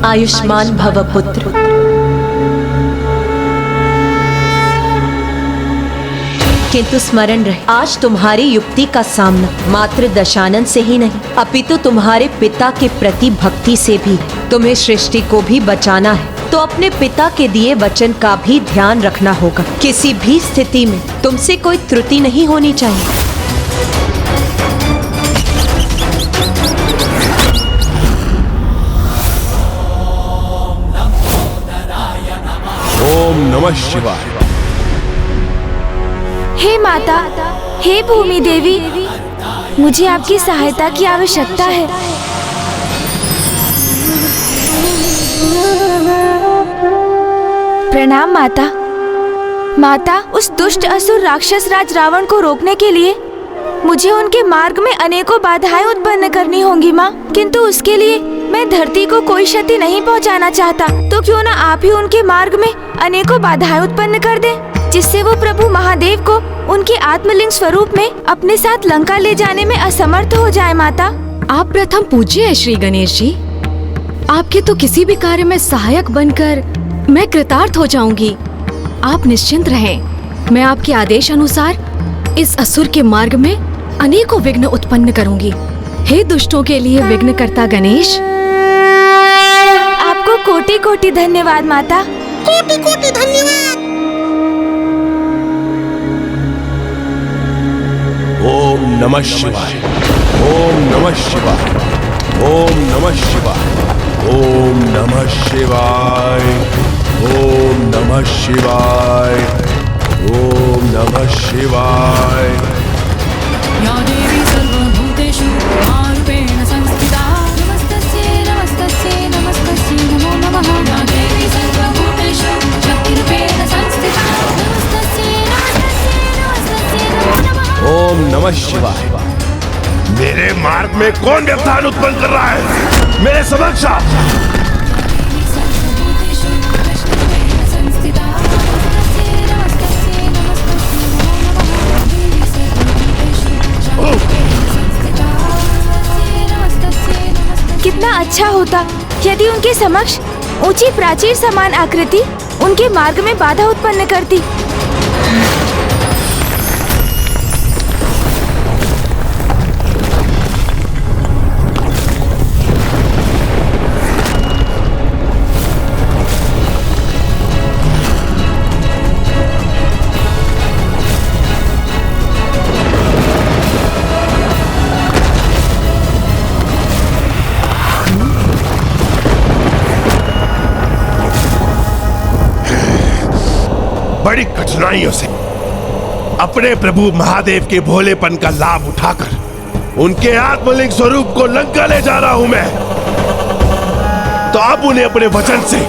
आयुष्मान भव पुत्र। किंतु स्मरण रहे, आज तुम्हारी युक्ति का सामना मात्र दशानन से ही नहीं अपितु तुम्हारे पिता के प्रति भक्ति से भी है। तुम्हें सृष्टि को भी बचाना है तो अपने पिता के दिए वचन का भी ध्यान रखना होगा। किसी भी स्थिति में तुमसे कोई त्रुटि नहीं होनी चाहिए। ओम नमः शिवाय। हे माता, हे भूमि देवी, मुझे आपकी सहायता की आवश्यकता है। प्रणाम माता। माता, उस दुष्ट असुर राक्षस राज रावण को रोकने के लिए मुझे उनके मार्ग में अनेकों बाधाएं उत्पन्न करनी होंगी माँ। किंतु उसके लिए मैं धरती को कोई क्षति नहीं पहुँचाना चाहता, तो क्यों न आप ही उनके मार्ग में अनेकों बाधाएं उत्पन्न कर दें, जिससे वो प्रभु महादेव को उनके आत्मलिंग स्वरूप में अपने साथ लंका ले जाने में असमर्थ हो जाए। माता, आप प्रथम पूज्य है श्री गणेश जी। आपके तो किसी भी कार्य में सहायक बनकर मैं कृतार्थ हो जाऊंगी। आप निश्चिंत रहें, मैं आपके आदेश अनुसार इस असुर के मार्ग में अनेकों विघ्न उत्पन्न करूंगी। हे दुष्टों के लिए विघ्नकर्ता गणेश, आपको कोटि कोटि धन्यवाद माता। कोटि कोटि धन्यवाद। ओम नमः शिवाय। ओम नमः शिवाय। ओम नमः शिवाय। ओम नमः शिवाय। ओम नमः शिवाय। ओम नमः शिवाय। या देवी सर्वभूतेषु मारूपेण संस्थिता नमस्तस्यै नमस्तस्यै नमस्तस्यै नमो नमः। या देवी सर्वभूतेषु शक्तिरूपेण संस्थिता नमस्तस्यै नमस्तस्यै नमस्तस्यै नमो नमः। ओम नमः शिवाय। मेरे मार्ग में कौन व्यवधान उत्पन्न कर रहा है? मेरे समक्ष आ। कितना अच्छा होता यदि उनके समक्ष ऊंची प्राचीर समान आकृति उनके मार्ग में बाधा उत्पन्न करती। बड़ी कठिनाइयों से अपने प्रभु महादेव के भोलेपन का लाभ उठाकर उनके आत्मलिंग स्वरूप को लंका ले जा रहा हूं मैं, तो अब उन्हें अपने वचन से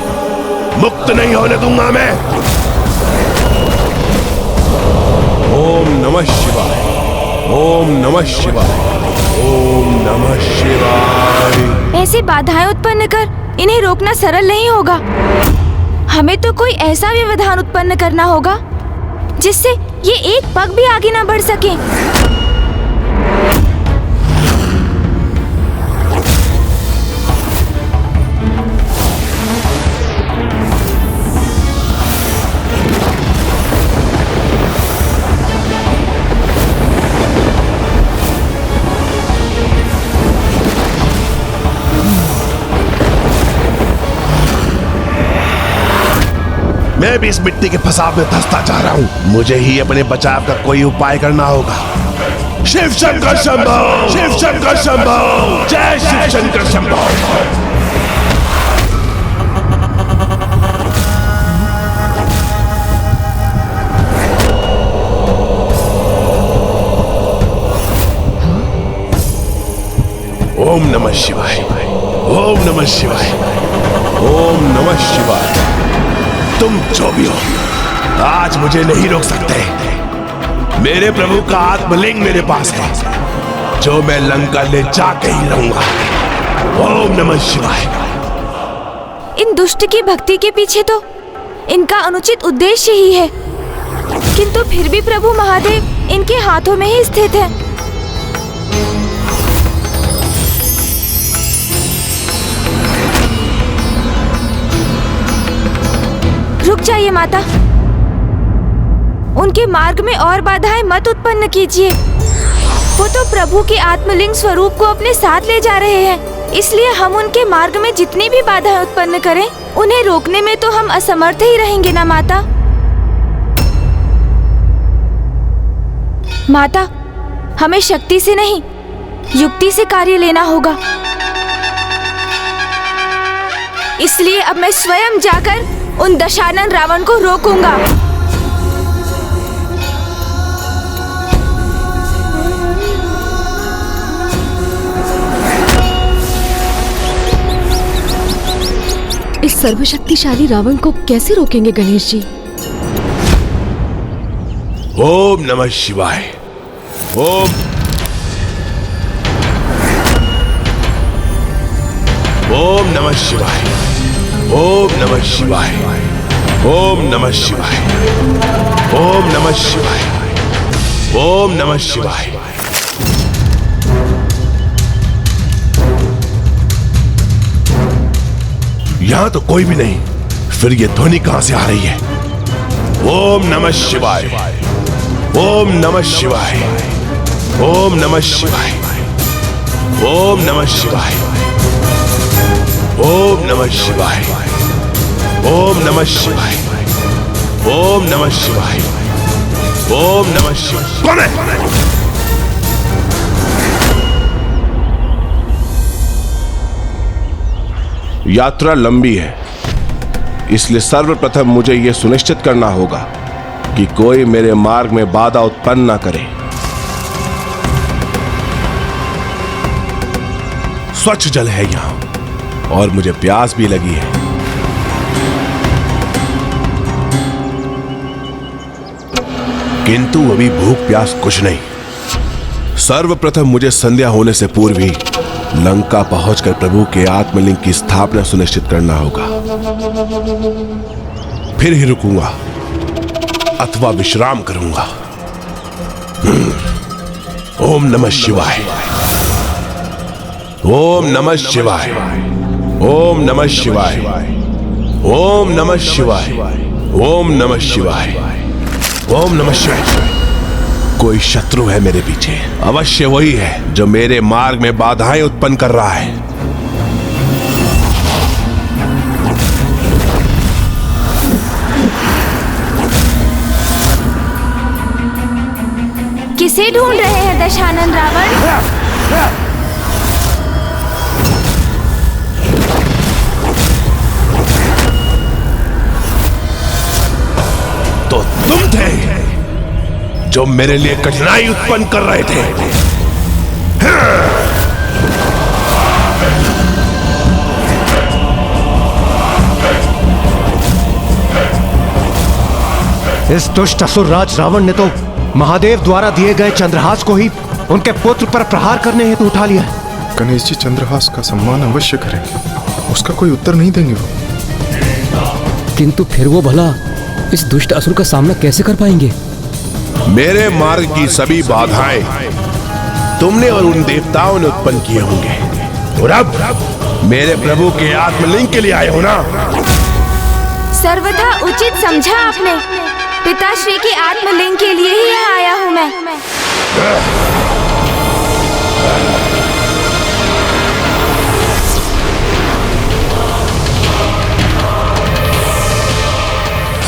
मुक्त नहीं होने दूंगा मैं। ओम नमः शिवाय। ओम नमः शिवाय। ओम नमः शिवाय। ऐसी बाधाएं उत्पन्न कर इन्हें रोकना सरल नहीं होगा। हमें तो कोई ऐसा व्यवधान उत्पन्न करना होगा जिससे ये एक पग भी आगे न बढ़ सके। मैं भी इस मिट्टी के फसाव में धंसता जा रहा हूं। मुझे ही अपने बचाव का कोई उपाय करना होगा। शिव शंकर शंभो, शिव शंकर शंभो, जय शिव शंकर शंभो। ओम नमः शिवाय। ओम नमः शिवाय। ओम नमः शिवाय। तुम जो भी हो, आज मुझे नहीं रोक सकते। मेरे प्रभु का आत्मलिंग मेरे पास है, जो मैं लंका ले जाके ही रहूंगा। ओम नमः शिवाय। इन दुष्ट की भक्ति के पीछे तो इनका अनुचित उद्देश्य ही है, किंतु फिर भी प्रभु महादेव इनके हाथों में ही स्थित है। रुक जाइए माता। उनके मार्ग में और बाधाएं मत उत्पन्न कीजिए। वो तो प्रभु के आत्मलिंग स्वरूप को अपने साथ ले जा रहे हैं, इसलिए हम उनके मार्ग में जितनी भी बाधाएं उत्पन्न करें, उन्हें रोकने में तो हम असमर्थ ही रहेंगे ना माता। माता, हमें शक्ति से नहीं, युक्ति से कार्य लेना होगा। इसलिए अब मैं स्वयं जाकर उन दशानन रावण को रोकूंगा। इस सर्वशक्तिशाली रावण को कैसे रोकेंगे गणेश जी? ओम नमः शिवाय। ओम नमः शिवाय। ओम नमः शिवाय। ओम नमः शिवाय। ओम नमः शिवाय। ओम नमः शिवाय। यहां तो कोई भी नहीं, फिर ये ध्वनि कहां से आ रही है? ओम नमः शिवाय। ओम नमः शिवाय। ओम नमः शिवाय। ओम नमः शिवाय। ओम नमः शिवाय। ओम नमः शिवाय। ओम नमः शिवाय। ओम नमः शिवाय। कौन है? यात्रा लंबी है, इसलिए सर्वप्रथम मुझे यह सुनिश्चित करना होगा कि कोई मेरे मार्ग में बाधा उत्पन्न न करे। स्वच्छ जल है यहां और मुझे प्यास भी लगी है। किंतु अभी भूख प्यास कुछ नहीं। सर्वप्रथम मुझे संध्या होने से पूर्व ही लंका पहुंचकर प्रभु के आत्मलिंग की स्थापना सुनिश्चित करना होगा। फिर ही रुकूंगा अथवा विश्राम करूंगा। ओम नमः शिवाय। ओम नमः शिवाय। ओम नमः शिवाय। ओम नमः शिवाय। ओम नमः शिवाय। ओम नमः शिवाय। कोई शत्रु है मेरे पीछे, अवश्य वही है जो मेरे मार्ग में बाधाएं उत्पन्न कर रहा है। किसे ढूंढ रहे हैं दशानन रावण? तो तुम थे जो मेरे लिए कठिनाई उत्पन्न कर रहे थे। इस दुष्ट असुर राज रावण ने तो महादेव द्वारा दिए गए चंद्रहास को ही उनके पुत्र पर प्रहार करने हेतु उठा लिया है। गणेश जी चंद्रहास का सम्मान अवश्य करेंगे, उसका कोई उत्तर नहीं देंगे वो। किंतु फिर वो भला इस दुष्ट असुर का सामना कैसे कर पाएंगे? मेरे मार्ग की सभी बाधाएं तुमने और उन देवताओं ने उत्पन्न किए होंगे, और अब मेरे प्रभु के आत्मलिंग के लिए आए हो ना? सर्वथा उचित समझा आपने। पिताश्री के आत्मलिंग के लिए ही यहाँ आया हूँ मैं।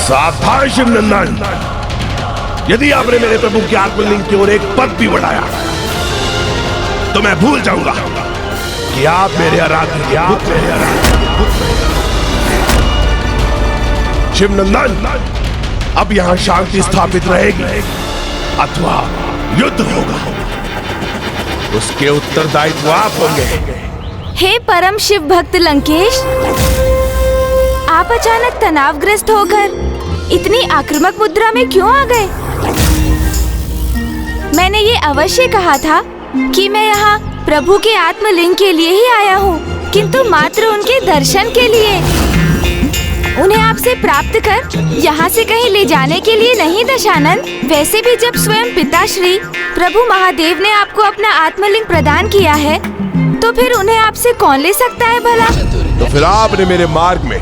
सावधान शिवनंदन, यदि आपने मेरे प्रभु के आत्मलिंग की ओर एक पद भी बढ़ाया तो मैं भूल जाऊंगा कि आप मेरे आराध्य शिवनंदन। अब यहां शांति स्थापित रहेगी अथवा युद्ध होगा, उसके उत्तरदायित्व आप होंगे। हे परम शिव भक्त लंकेश, आप अचानक तनावग्रस्त होकर इतनी आक्रामक मुद्रा में क्यों आ गए? मैंने ये अवश्य कहा था कि मैं यहाँ प्रभु के आत्मलिंग के लिए ही आया हूँ, किंतु मात्र उनके दर्शन के लिए। उन्हें आपसे प्राप्त कर यहाँ से कहीं ले जाने के लिए नहीं दशानन। वैसे भी जब स्वयं पिताश्री प्रभु महादेव ने आपको अपना आत्मलिंग प्रदान किया है, तो फिर उन्हें आपसे कौन ले सकता है भला? तो फिर आपने मेरे मार्ग में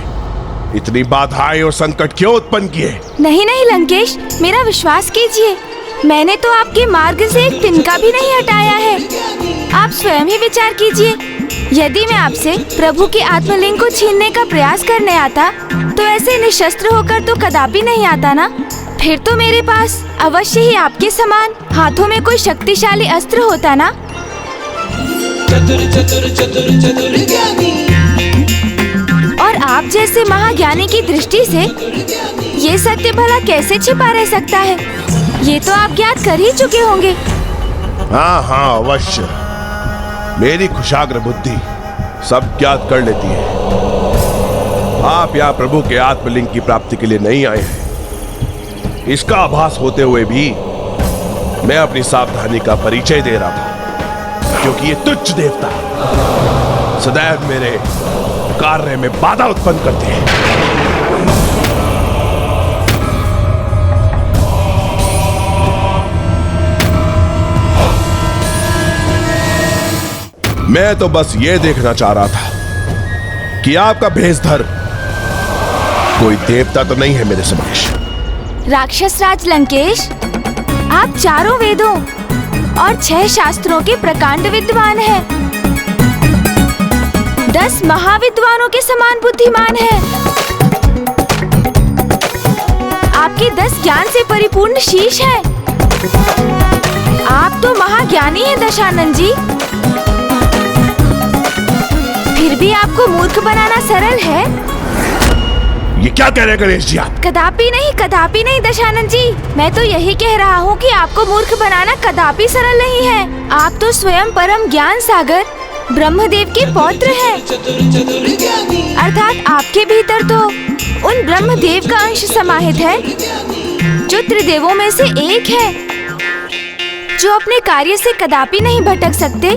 इतनी बाधाएं और संकट क्यों उत्पन्न किए? नहीं नहीं लंकेश, मेरा विश्वास कीजिए, मैंने तो आपके मार्ग से एक तिनका भी नहीं हटाया है। आप स्वयं ही विचार कीजिए, यदि मैं आपसे प्रभु के आत्मलिंग को छीनने का प्रयास करने आता तो ऐसे निशस्त्र होकर तो कदापि नहीं आता ना। फिर तो मेरे पास अवश्य ही आपके समान हाथों में कोई शक्तिशाली अस्त्र होता ना। और आप जैसे महाज्ञानी की दृष्टि से ये सत्य भला कैसे छिपा रह सकता है, ये तो आप ज्ञात कर ही चुके होंगे। हाँ हाँ अवश्य, मेरी कुशाग्र बुद्धि सब ज्ञात कर लेती है। आप यहाँ प्रभु के आत्मलिंग की प्राप्ति के लिए नहीं आए हैं, इसका आभास होते हुए भी मैं अपनी सावधानी का परिचय दे रहा था, क्योंकि ये तुच्छ देवता सदैव मेरे कार्य में बाधा उत्पन्न करते हैं। मैं तो बस ये देखना चाह रहा था कि आपका भेषधर कोई देवता तो नहीं है मेरे समक्ष। राक्षस राज लंकेश, आप चारों वेदों और 6 शास्त्रों के प्रकांड विद्वान हैं, 10 महाविद्वानों के समान बुद्धिमान हैं। आपके 10 ज्ञान से परिपूर्ण शीश है। आप तो महाज्ञानी हैं दशानन जी, फिर भी आपको मूर्ख बनाना सरल है। ये क्या कह रहे हैं गणेश जी आप? कदापि नहीं दशानन जी, मैं तो यही कह रहा हूँ कि आपको मूर्ख बनाना कदापि सरल नहीं है। आप तो स्वयं परम ज्ञान सागर ब्रह्मदेव के पौत्र हैं, अर्थात आपके भीतर तो उन ब्रह्मदेव का अंश समाहित है जो त्रिदेवों में से एक है, जो अपने कार्य से कदापि नहीं भटक सकते।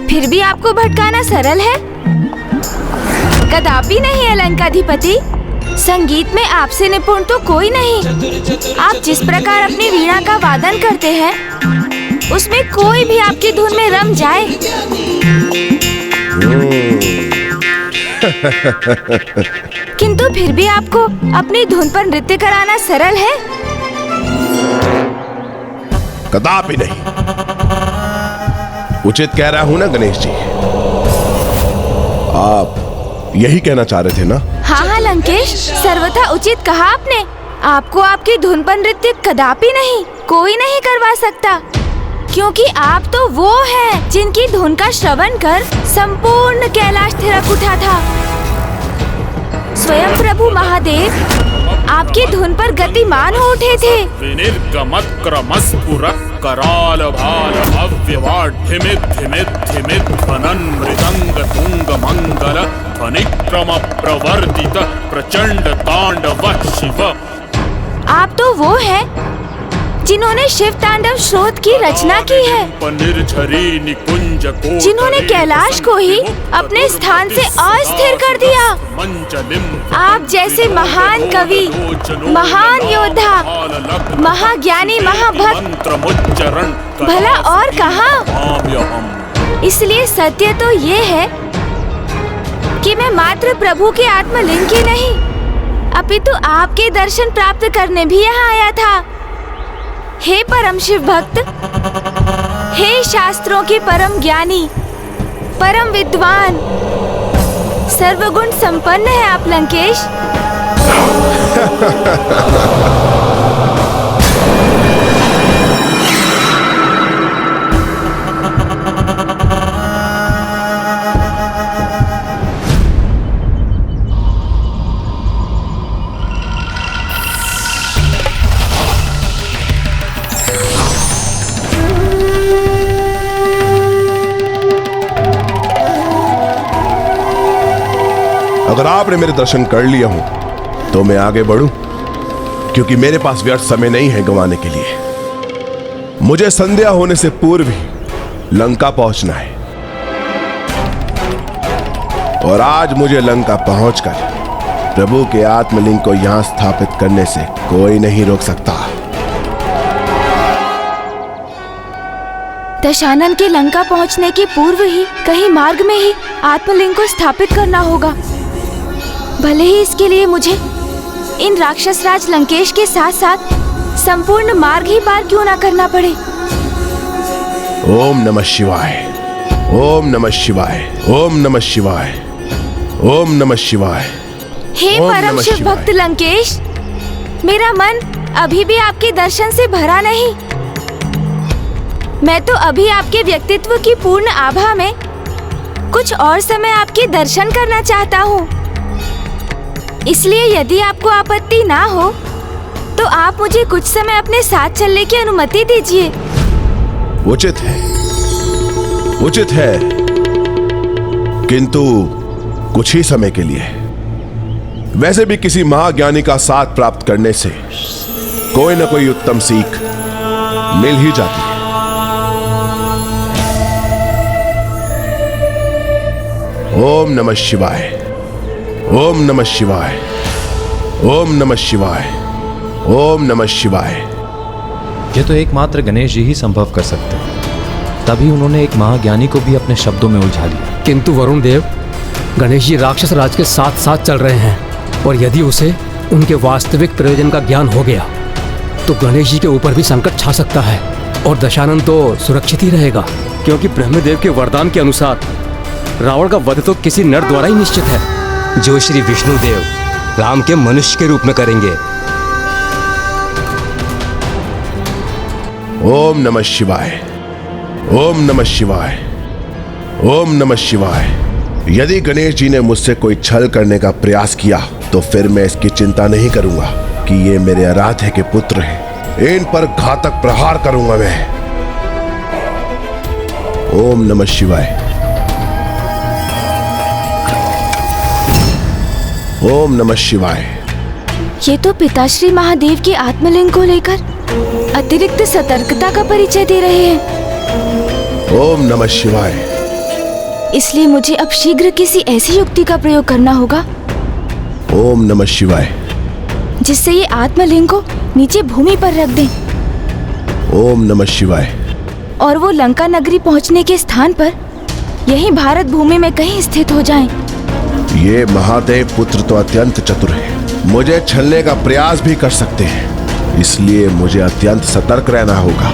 फिर भी आपको भटकाना सरल है? कदापि नहीं है लंकाधिपति, संगीत में आपसे निपुण तो कोई नहीं। आप जिस प्रकार अपनी वीणा का वादन करते हैं, उसमें कोई भी आपकी धुन में रम जाए। किंतु फिर भी आपको अपनी धुन पर नृत्य कराना सरल है? कदापि नहीं। उचित कह रहा हूं ना गणेश जी? आप यही कहना चाह रहे थे ना? हाँ लंकेश, सर्वथा उचित कहा आपने। आपको आपकी धुन पर नृत्य कदापि नहीं, कोई नहीं करवा सकता, क्योंकि आप तो वो हैं जिनकी धुन का श्रवण कर संपूर्ण कैलाश थिरक उठा था। स्वयं प्रभु महादेव आपकी धुन पर गतिमान हो उठे थे। विनिर्गमत्क्रमस्फुर कराल भाल अव्यवाढ्यमिद्धिमिद्धिमिद् ध्वनन् मृदंग तुंग मंगल ध्वनिक्रम प्रवर्धित प्रचंड तांडव शिव। आप तो वो हैं जिन्होंने शिव तांडव स्रोत की रचना की है, जिन्होंने कैलाश को ही अपने स्थान से अस्थिर कर दिया। आप जैसे महान कवि, महान योद्धा, महाज्ञानी, महाभक्त भला और कहाँ। इसलिए सत्य तो ये है कि मैं मात्र प्रभु के आत्मलिंग ही नहीं, अपितु आपके दर्शन प्राप्त करने भी यहाँ आया था। हे परम शिव भक्त, हे शास्त्रों के परम ज्ञानी, परम विद्वान, सर्वगुण संपन्न है आप लंकेश। अगर आपने मेरे दर्शन कर लिया हो तो मैं आगे बढ़ूं, क्योंकि मेरे पास व्यर्थ समय नहीं है गंवाने के लिए। मुझे संध्या होने से पूर्व ही लंका पहुंचना है, और आज मुझे लंका पहुंचकर प्रभु के आत्मलिंग को यहां स्थापित करने से कोई नहीं रोक सकता। दशानन के लंका पहुंचने के पूर्व ही कहीं मार्ग में ही आत्मलिंग को स्थापित करना होगा। भले ही इसके लिए मुझे इन राक्षस राज लंकेश के साथ साथ संपूर्ण मार्ग ही पार क्यों ना करना पड़े। ओम नमः शिवाय, ओम नमः शिवाय, ओम नमः शिवाय, ओम नमः शिवाय। हे ओम परम नमः शिव शिवाय। भक्त लंकेश, मेरा मन अभी भी आपके दर्शन से भरा नहीं। मैं तो अभी आपके व्यक्तित्व की पूर्ण आभा में कुछ और समय आपके दर्शन करना चाहता हूँ। इसलिए यदि आपको आपत्ति ना हो तो आप मुझे कुछ समय अपने साथ चलने की अनुमति दीजिए। उचित है, उचित है, किंतु कुछ ही समय के लिए। वैसे भी किसी महाज्ञानी का साथ प्राप्त करने से कोई न कोई उत्तम सीख मिल ही जाती है। ओम नमः शिवाय, ओम नमः शिवाय, ओम नमः शिवाय, ओम नमः शिवाय। ये तो एकमात्र गणेश जी ही संभव कर सकते हैं। तभी उन्होंने एक महाज्ञानी को भी अपने शब्दों में उलझा लिया। किंतु वरुण देव, गणेश जी राक्षस राज के साथ साथ चल रहे हैं और यदि उसे उनके वास्तविक प्रयोजन का ज्ञान हो गया तो गणेश जी के ऊपर भी संकट छा सकता है और दशानन तो सुरक्षित ही रहेगा, क्योंकि ब्रह्मदेव के वरदान के अनुसार रावण का वध तो किसी नर द्वारा ही निश्चित है, जो श्री विष्णुदेव राम के मनुष्य के रूप में करेंगे। ओम नमः शिवाय, ओम नमः शिवाय, ओम नमः शिवाय। यदि गणेश जी ने मुझसे कोई छल करने का प्रयास किया तो फिर मैं इसकी चिंता नहीं करूंगा कि ये मेरे आराध्य के पुत्र हैं। इन पर घातक प्रहार करूंगा मैं। ओम नमः शिवाय, ओम नमः शिवाय। ये तो पिताश्री महादेव के आत्मलिंग को लेकर अतिरिक्त सतर्कता का परिचय दे रहे हैं। ओम नमः शिवाय। इसलिए मुझे अब शीघ्र किसी ऐसी युक्ति का प्रयोग करना होगा ओम नमः शिवाय, जिससे ये आत्मलिंग को नीचे भूमि पर रख दें ओम नमः शिवाय। और वो लंका नगरी पहुंचने के स्थान पर यहीं भारत भूमि में कहीं स्थित हो जाएं। ये महादेव पुत्र तो अत्यंत चतुर है, मुझे छलने का प्रयास भी कर सकते हैं, इसलिए मुझे अत्यंत सतर्क रहना होगा।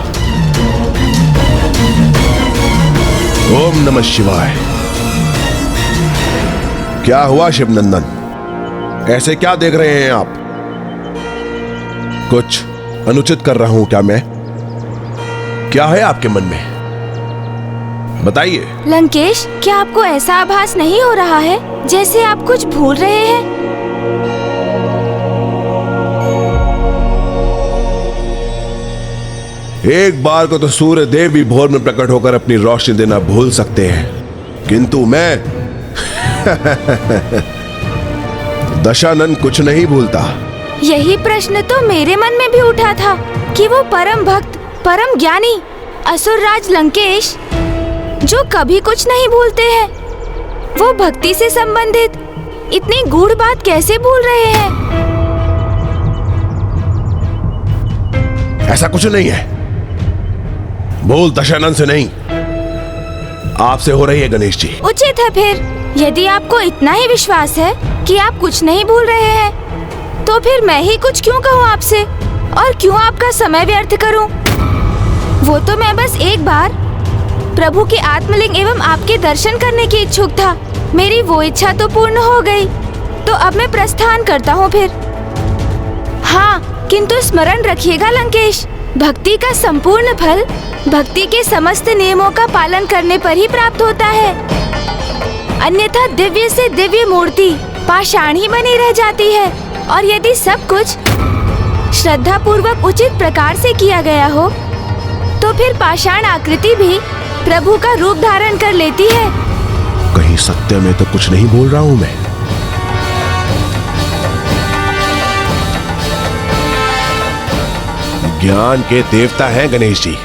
ओम नमः शिवाय। क्या हुआ शिवनंदन, ऐसे क्या देख रहे हैं आप? कुछ अनुचित कर रहा हूं क्या मैं? क्या है आपके मन में, बताइए। लंकेश, क्या आपको ऐसा आभास नहीं हो रहा है जैसे आप कुछ भूल रहे हैं? एक बार को तो सूर्य देव भी भोर में प्रकट होकर अपनी रोशनी देना भूल सकते हैं, किंतु मैं दशानन कुछ नहीं भूलता। यही प्रश्न तो मेरे मन में भी उठा था कि वो परम भक्त, परम ज्ञानी असुरराज लंकेश जो कभी कुछ नहीं भूलते हैं, वो भक्ति से संबंधित इतनी गूढ़ बात कैसे भूल रहे हैं? ऐसा कुछ नहीं है, भूल दशानन से नहीं, आपसे हो रही है गणेश जी। उचित है फिर, यदि आपको इतना ही विश्वास है कि आप कुछ नहीं भूल रहे हैं, तो फिर मैं ही कुछ क्यों कहूँ आपसे और क्यों आपका समय व्यर्थ करूं? वो तो मैं बस एक बार प्रभु के आत्मलिंग एवं आपके दर्शन करने की इच्छुक था। मेरी वो इच्छा तो पूर्ण हो गई, तो अब मैं प्रस्थान करता हूँ फिर। हाँ, किंतु स्मरण रखिएगा लंकेश, भक्ति का संपूर्ण फल भक्ति के समस्त नियमों का पालन करने पर ही प्राप्त होता है, अन्यथा दिव्य से दिव्य मूर्ति पाषाण ही बनी रह जाती है। और यदि सब कुछ श्रद्धा पूर्वक उचित प्रकार से किया गया हो, तो फिर पाषाण आकृति भी प्रभु का रूप धारण कर लेती है। कहीं सत्य में तो कुछ नहीं बोल रहा हूं मैं। ज्ञान के देवता हैं गणेश जी,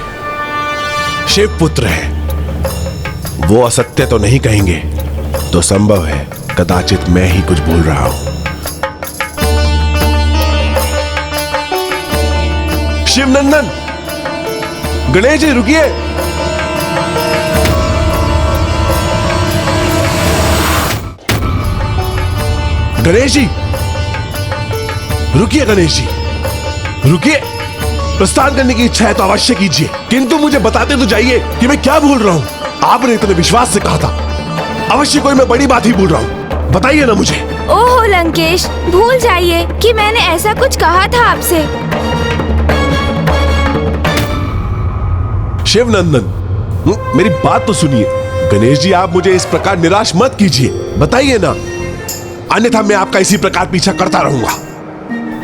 शिव पुत्र हैं, वो असत्य तो नहीं कहेंगे, तो संभव है कदाचित मैं ही कुछ बोल रहा हूं। शिवनंदन, गणेश जी रुकिए। गणेश जी, रुकिए गणेश जी, रुकिए। प्रस्थान करने की इच्छा है तो अवश्य कीजिए, किंतु मुझे बताते तो जाइए कि मैं क्या भूल रहा हूँ। आपने इतने विश्वास से कहा था, अवश्य कोई मैं बड़ी बात ही भूल रहा हूँ। बताइए ना मुझे। ओहो लंकेश, भूल जाइए कि मैंने ऐसा कुछ कहा था आपसे। शिवनंदन, मेरी बात तो सुनिए। गणेश जी, आप मुझे इस प्रकार निराश मत कीजिए, बताइए ना, अन्यथा मैं आपका इसी प्रकार पीछा करता रहूंगा।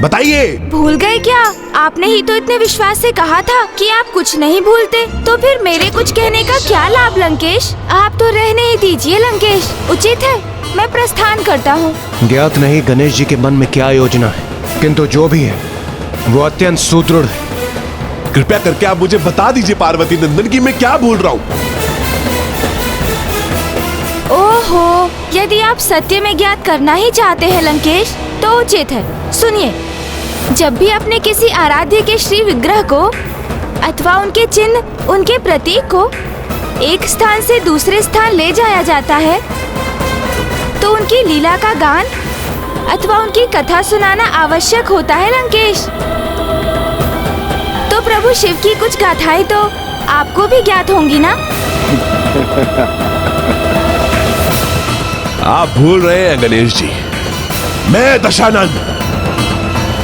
बताइए। भूल गए क्या? आपने ही तो इतने विश्वास से कहा था कि आप कुछ नहीं भूलते, तो फिर मेरे कुछ कहने का क्या लाभ लंकेश? आप तो रहने ही दीजिए लंकेश, उचित है मैं प्रस्थान करता हूँ। ज्ञात नहीं गणेश जी के मन में क्या योजना है, किंतु जो भी है वो अत्यंत सुदृढ़ है। कृपया करके आप मुझे बता दीजिए पार्वती नंदन कि मैं क्या भूल रहा हूँ। ओहो, यदि आप सत्य में ज्ञात करना ही चाहते हैं लंकेश, तो उचित है। सुनिए, जब भी अपने किसी आराध्य के श्री विग्रह को अथवा उनके चिन्ह, उनके प्रतीक को एक स्थान से दूसरे स्थान ले जाया जाता है, तो उनकी लीला का गान अथवा उनकी कथा सुनाना आवश्यक होता है लंकेश। तो प्रभु शिव की कुछ गाथाएं तो आपको भी ज्ञात होंगी ना? आप भूल रहे हैं गणेश जी, मैं दशानन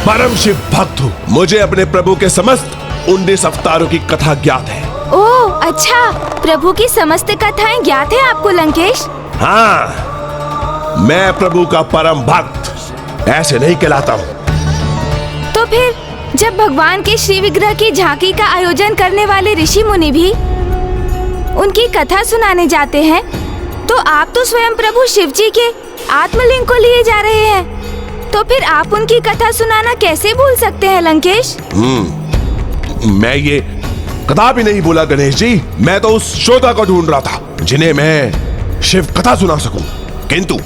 परम शिव भक्त हूँ। मुझे अपने प्रभु के समस्त 19 अवतारों की कथा ज्ञात है। ओह अच्छा, प्रभु की समस्त कथाएं ज्ञात है आपको लंकेश? हाँ, मैं प्रभु का परम भक्त ऐसे नहीं कहलाता हूँ। तो फिर जब भगवान के श्री विग्रह की झांकी का आयोजन करने वाले ऋषि मुनि भी उनकी कथा सुनाने जाते हैं, तो आप तो स्वयं प्रभु शिव जी के आत्मलिंग को लिए जा रहे हैं, तो फिर आप उनकी कथा सुनाना कैसे भूल सकते हैं लंकेश? मैं ये कदापि नहीं बोला गणेश जी। मैं तो उस श्रोता को ढूंढ रहा था जिन्हें मैं शिव कथा सुना सकूं, किंतु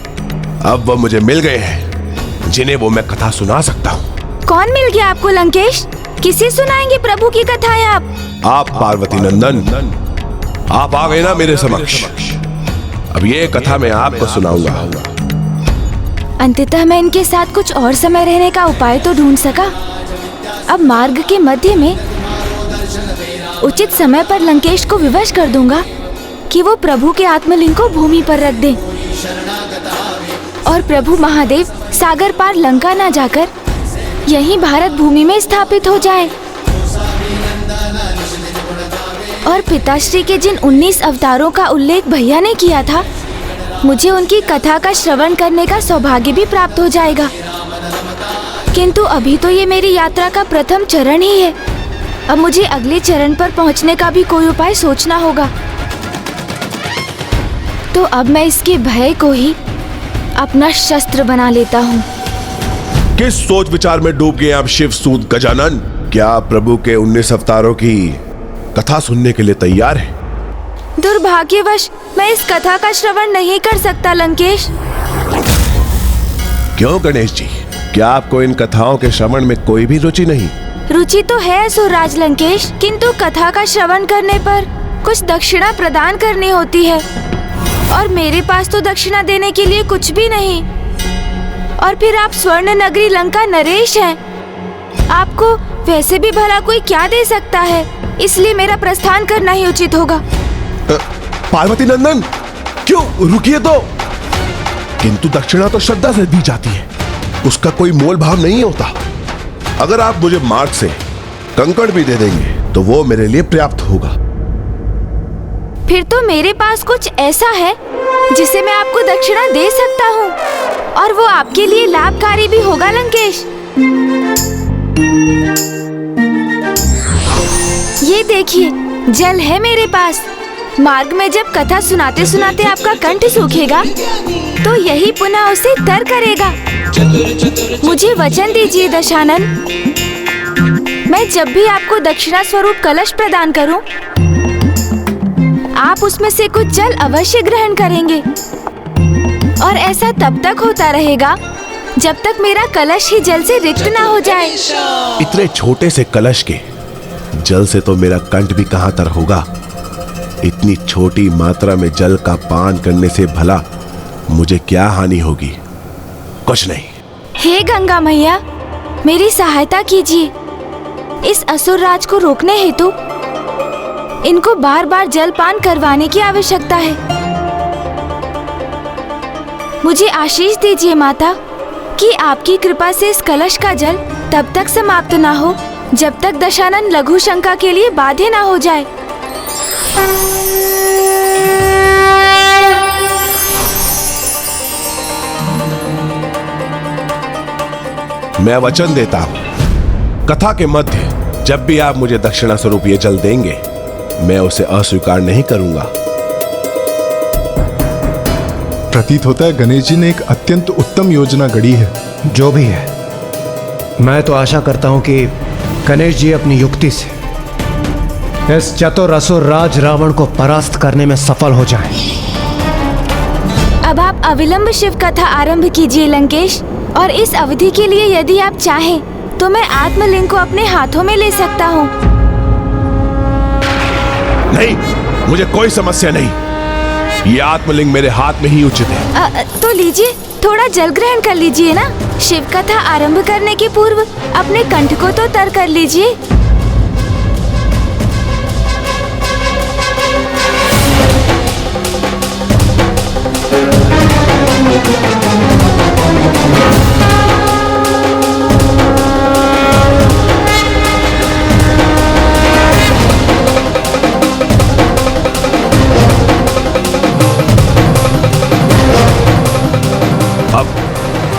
अब वो मुझे मिल गए हैं जिन्हें वो मैं कथा सुना सकता हूँ। कौन मिल गया आपको लंकेश? किसे सुनाएंगे प्रभु की कथाएं आप? पार्वती नंदन, आप आ गए ना मेरे समक्ष। अब ये कथा मैं आपको सुनाऊंगा। अंततः मैं इनके साथ कुछ और समय रहने का उपाय तो ढूंढ सका। अब मार्ग के मध्य में उचित समय पर लंकेश को विवश कर दूंगा कि वो प्रभु के आत्मलिंग को भूमि पर रख दें और प्रभु महादेव सागर पार लंका ना जाकर यहीं भारत भूमि में स्थापित हो जाए। और पिताश्री के जिन 19 अवतारों का उल्लेख भैया ने किया था, मुझे उनकी कथा का श्रवण करने का सौभाग्य भी प्राप्त हो जाएगा। किंतु अभी तो ये मेरी यात्रा का प्रथम चरण ही है। अब मुझे अगले चरण पर पहुंचने का भी कोई उपाय सोचना होगा। तो अब मैं इसके भय को ही अपना शस्त्र बना लेता हूँ। किस सोच विचार में डूब गए आप शिव सूत गजानन? क्या आप प्रभु के 19 अवतारों की कथा सुनने के लिए तैयार हैं? दुर्भाग्यवश मैं इस कथा का श्रवण नहीं कर सकता लंकेश। क्यों गणेश जी, क्या आपको इन कथाओं के श्रवण में कोई भी रुचि नहीं? रुचि तो है असुरराज लंकेश, किंतु कथा का श्रवण करने पर कुछ दक्षिणा प्रदान करनी होती है और मेरे पास तो दक्षिणा देने के लिए कुछ भी नहीं। और फिर आप स्वर्ण नगरी लंका नरेश हैं, आपको वैसे भी भला कोई क्या दे सकता है, इसलिए मेरा प्रस्थान करना ही उचित होगा। पार्वती नंदन, क्यों? रुकिए तो। किंतु दक्षिणा तो श्रद्धा से दी जाती है, उसका कोई मोल भाव नहीं होता। अगर आप मुझे मार्ग से कंकड़ भी दे देंगे तो वो मेरे लिए पर्याप्त होगा। फिर तो मेरे पास कुछ ऐसा है जिसे मैं आपको दक्षिणा दे सकता हूँ और वो आपके लिए लाभकारी भी होगा लंकेश। ये देखिए, जल है मेरे पास। मार्ग में जब कथा सुनाते सुनाते आपका कंठ सूखेगा तो यही पुनः उसे तर करेगा। मुझे वचन दीजिए दशानन, मैं जब भी आपको दक्षिणा स्वरूप कलश प्रदान करूं, आप उसमें से कुछ जल अवश्य ग्रहण करेंगे। और ऐसा तब तक होता रहेगा जब तक मेरा कलश ही जल से रिक्त ना हो जाए। इतने छोटे से कलश के जल से तो मेरा कंठ भी कहां तर होगा। इतनी छोटी मात्रा में जल का पान करने से भला मुझे क्या हानि होगी? कुछ नहीं। हे गंगा मैया, मेरी सहायता कीजिए। इस असुर राज को रोकने हेतु इनको बार बार जलपान करवाने की आवश्यकता है। मुझे आशीष दीजिए माता कि आपकी कृपा से इस कलश का जल तब तक समाप्त ना हो जब तक दशानन लघु शंका के लिए बाध्य ना हो जाए। मैं वचन देता हूं, कथा के मध्य जब भी आप मुझे दक्षिणा स्वरूप ये जल देंगे, मैं उसे अस्वीकार नहीं करूंगा। प्रतीत होता है गणेश जी ने एक अत्यंत उत्तम योजना गढ़ी है। जो भी है, मैं तो आशा करता हूं कि गणेश जी अपनी युक्ति से इस चतुर असुर राज रावण को परास्त करने में सफल हो जाएं। अब आप अविलंब शिव कथा आरंभ कीजिए लंकेश, और इस अवधि के लिए यदि आप चाहें तो मैं आत्मलिंग को अपने हाथों में ले सकता हूँ। नहीं, मुझे कोई समस्या नहीं। ये आत्मलिंग मेरे हाथ में ही उचित है। तो लीजिए, थोड़ा जल ग्रहण कर लीजिए ना। शिव कथा आरंभ करने के पूर्व अपने कंठ को तो तर कर लीजिए।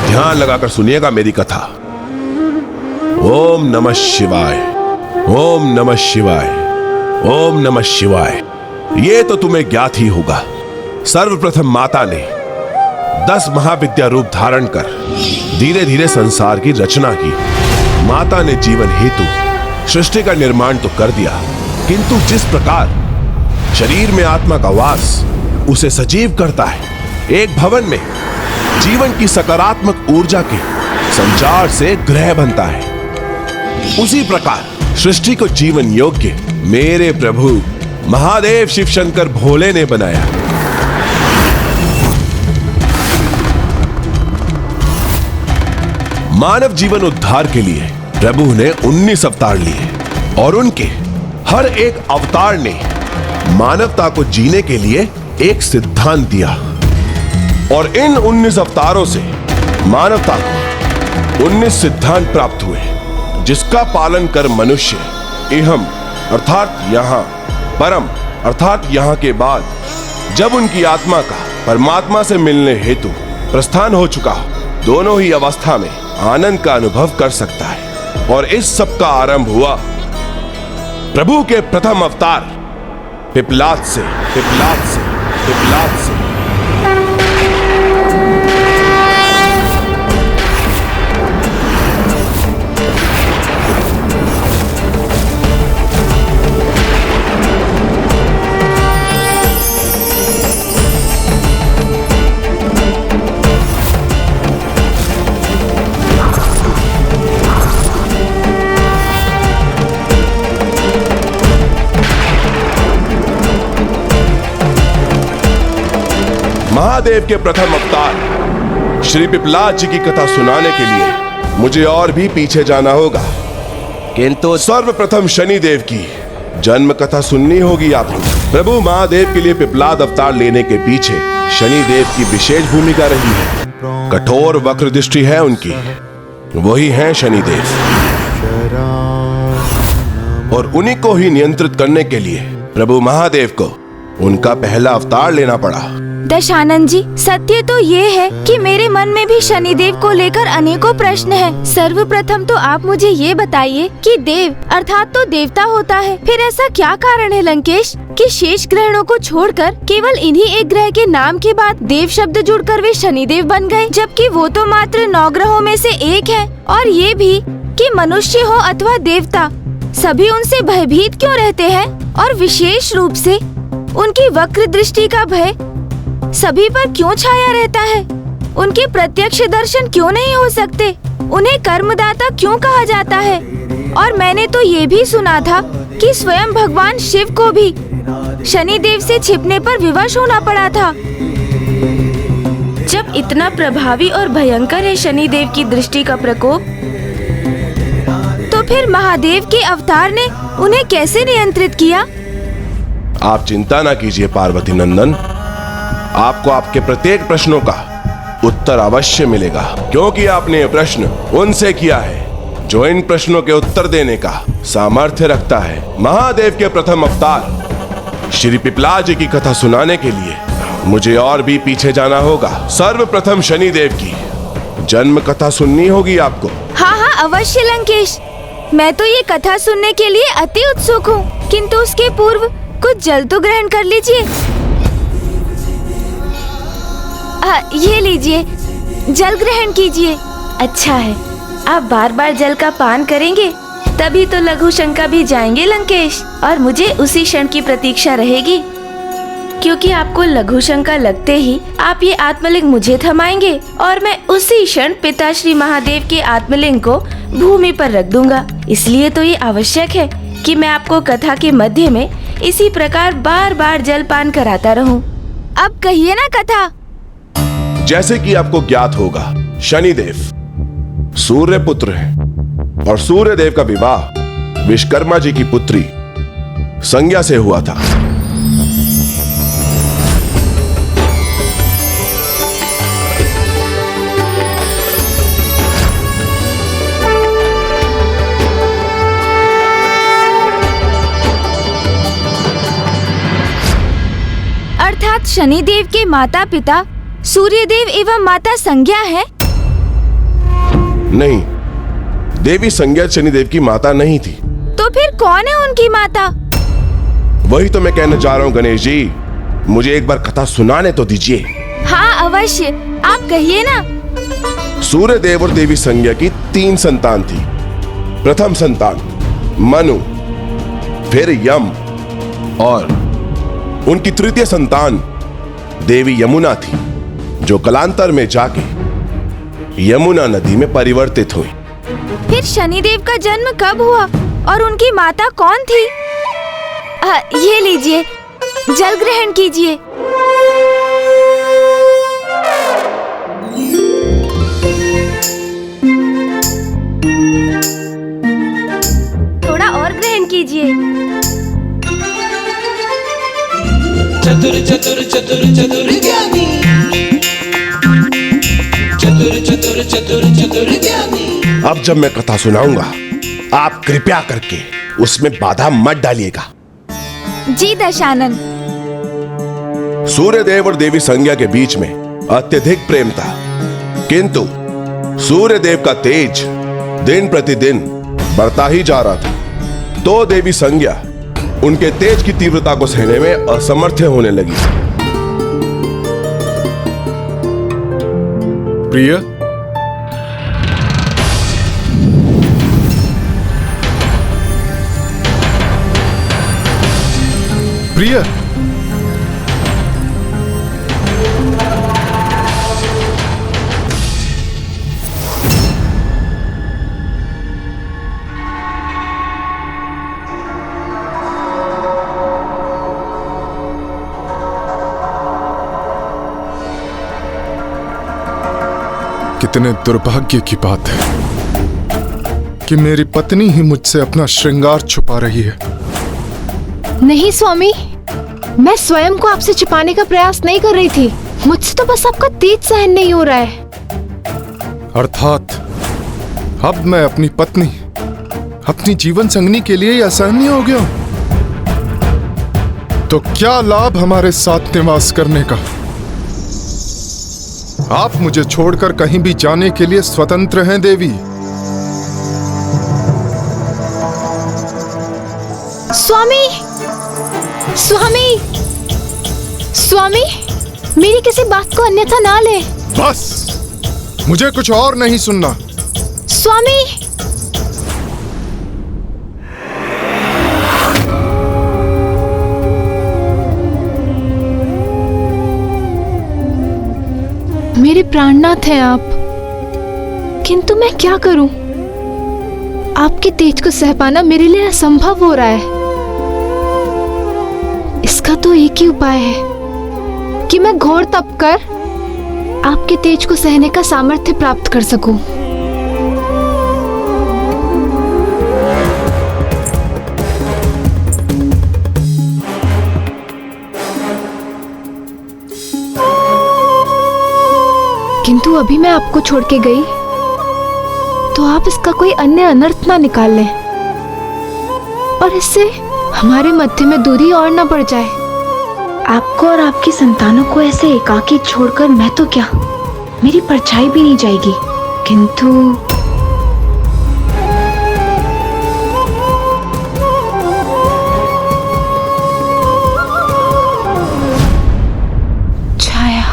ध्यान लगाकर सुनिएगा मेरी कथा। ओम नमः शिवाय, ओम नमः शिवाय, ओम नमः शिवाय। ये तो तुम्हें ज्ञात ही होगा, सर्वप्रथम माता ने 10 महाविद्या रूप धारण कर धीरे धीरे संसार की रचना की। माता ने जीवन हेतु सृष्टि का निर्माण तो कर दिया, किंतु जिस प्रकार शरीर में आत्मा का वास उसे सजीव करता है, एक भवन में जीवन की सकारात्मक ऊर्जा के संचार से ग्रह बनता है, उसी प्रकार सृष्टि को जीवन योग्य मेरे प्रभु महादेव शिव शंकर भोले ने बनाया। मानव जीवन उद्धार के लिए प्रभु ने 19 अवतार लिए और उनके हर एक अवतार ने मानवता को जीने के लिए एक सिद्धांत दिया, और इन 19 अवतारों से मानवता को 19 सिद्धांत प्राप्त हुए, जिसका पालन कर मनुष्य इहम अर्थात यहां, परम अर्थात यहां के बाद जब उनकी आत्मा का परमात्मा से मिलने हेतु प्रस्थान हो चुका हो, दोनों ही अवस्था में आनंद का अनुभव कर सकता है। और इस सब का आरंभ हुआ प्रभु के प्रथम अवतार पिपलाद से, पिपलाद से, पिपलाद से। महादेव के प्रथम अवतार श्री पिपलाद जी की कथा सुनाने के लिए मुझे और भी पीछे जाना होगा, किंतु सर्वप्रथम शनिदेव की जन्म कथा सुननी होगी आपको। प्रभु महादेव के लिए पिपलाद अवतार लेने के पीछे शनिदेव की विशेष भूमिका रही है। कठोर वक्र दृष्टि है उनकी, वही हैं शनिदेव, और उन्हीं को ही नियंत्रित करने के लिए प्रभु महादेव को उनका पहला अवतार लेना पड़ा। दशानन जी, सत्य तो ये है कि मेरे मन में भी शनिदेव को लेकर अनेकों प्रश्न हैं। सर्वप्रथम तो आप मुझे ये बताइए कि देव अर्थात तो देवता होता है, फिर ऐसा क्या कारण है लंकेश कि शेष ग्रहों को छोड़कर केवल इन्हीं एक ग्रह के नाम के बाद देव शब्द जुड़कर वे शनिदेव बन गए, जबकि वो तो मात्र 9 ग्रहों में से एक है। और ये भी कि मनुष्य हो अथवा देवता, सभी उनसे भयभीत क्यों रहते हैं, और विशेष रूप से उनकी वक्र दृष्टि का भय सभी पर क्यों छाया रहता है? उनके प्रत्यक्ष दर्शन क्यों नहीं हो सकते? उन्हें कर्मदाता क्यों कहा जाता है? और मैंने तो ये भी सुना था कि स्वयं भगवान शिव को भी शनिदेव से छिपने पर विवश होना पड़ा था। जब इतना प्रभावी और भयंकर है शनिदेव की दृष्टि का प्रकोप, तो फिर महादेव के अवतार ने उन्हें कैसे नियंत्रित किया? आप चिंता ना कीजिए पार्वती नंदन, आपको आपके प्रत्येक प्रश्नों का उत्तर अवश्य मिलेगा, क्योंकि आपने ये प्रश्न उनसे किया है जो इन प्रश्नों के उत्तर देने का सामर्थ्य रखता है। महादेव के प्रथम अवतार श्री पिपला जी की कथा सुनाने के लिए मुझे और भी पीछे जाना होगा। सर्वप्रथम शनिदेव की जन्म कथा सुननी होगी आपको। हाँ हाँ अवश्य लंकेश, मैं तो ये कथा सुनने के लिए अति उत्सुक हूँ, किंतु उसके पूर्व कुछ जल तो ग्रहण कर लीजिए। ये लीजिए, जल ग्रहण कीजिए। अच्छा है, आप बार बार जल का पान करेंगे तभी तो लघु शंका भी जाएंगे लंकेश, और मुझे उसी क्षण की प्रतीक्षा रहेगी, क्योंकि आपको लघु शंका लगते ही आप ये आत्मलिंग मुझे थमाएंगे और मैं उसी क्षण पिता श्री महादेव के आत्मलिंग को भूमि पर रख दूंगा। इसलिए तो ये आवश्यक है कि मैं आपको कथा के मध्य में इसी प्रकार बार बार जल पान कराता रहूं। अब कहिए ना कथा। जैसे कि आपको ज्ञात होगा, शनिदेव सूर्य पुत्र है और सूर्य देव का विवाह विश्वकर्मा जी की पुत्री संज्ञा से हुआ था। अर्थात शनिदेव के माता पिता सूर्यदेव एवं माता संज्ञा है? नहीं, देवी संज्ञा शनिदेव की माता नहीं थी। तो फिर कौन है उनकी माता? वही तो मैं कहने जा रहा हूँ गणेश जी, मुझे एक बार कथा सुनाने तो दीजिए। हाँ अवश्य, आप कहिए ना। सूर्यदेव और देवी संज्ञा की 3 संतान थी। प्रथम संतान मनु, फिर यम, और उनकी तृतीय संतान देवी यमुना थी, जो कालांतर में जाके यमुना नदी में परिवर्तित हुई। फिर शनिदेव का जन्म कब हुआ और उनकी माता कौन थी? ये लीजिए, जल ग्रहण कीजिए। थोड़ा और ग्रहण कीजिए। चतुर चतुर चतुर चतुर ज्ञानी, चतुर चतुर चतुर चतुर ज्ञानी। अब जब मैं कथा सुनाऊंगा, आप कृपया करके उसमें बाधा मत डालिएगा। जी दशानन। सूर्यदेव और देवी संज्ञा के बीच में अत्यधिक प्रेम था, किंतु सूर्यदेव का तेज दिन प्रतिदिन बढ़ता ही जा रहा था। तो देवी संज्ञा उनके तेज की तीव्रता को सहने में असमर्थ होने लगी। प्रिय, प्रिय, कितने दुर्भाग्य की बात है कि मेरी पत्नी ही मुझसे अपना श्रृंगार छुपा रही है। नहीं स्वामी, मैं स्वयं को आपसे छिपाने का प्रयास नहीं कर रही थी। मुझसे तो बस आपका तेज सहन नहीं हो रहा है। अर्थात अब मैं अपनी पत्नी, अपनी जीवन संगनी के लिए असहनीय हो गया। तो क्या लाभ हमारे साथ निवास करने का? आप मुझे छोड़कर कहीं भी जाने के लिए स्वतंत्र हैं देवी। स्वामी, स्वामी, स्वामी, मेरी किसी बात को अन्यथा ना ले। बस, मुझे कुछ और नहीं सुनना। स्वामी, मेरे प्राणनाथ हैं आप, किंतु मैं क्या करूं? आपके तेज को सह पाना मेरे लिए असंभव हो रहा है। इसका तो एक ही उपाय है कि मैं घोर तप कर आपके तेज को सहने का सामर्थ्य प्राप्त कर सकूं। किंतु अभी मैं आपको छोड़ के गई तो आप इसका कोई अन्य अनर्थ ना निकाल लें और इससे हमारे मध्य में दूरी और ना बढ़ जाए। आपको और आपकी संतानों को ऐसे एकाकी छोड़कर मैं तो क्या, मेरी परछाई भी नहीं जाएगी। किंतु छाया,